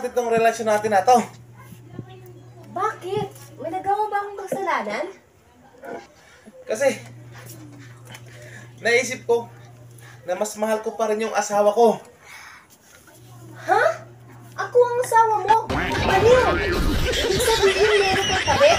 natin tong relasyon natin na to. Bakit? May nagawa ba akong kasalanan? Kasi, naisip ko na mas mahal ko pa rin yung asawa ko. Ha? Ako ang asawa mo? Ano yun? Ibig sabihin meron kang tabi?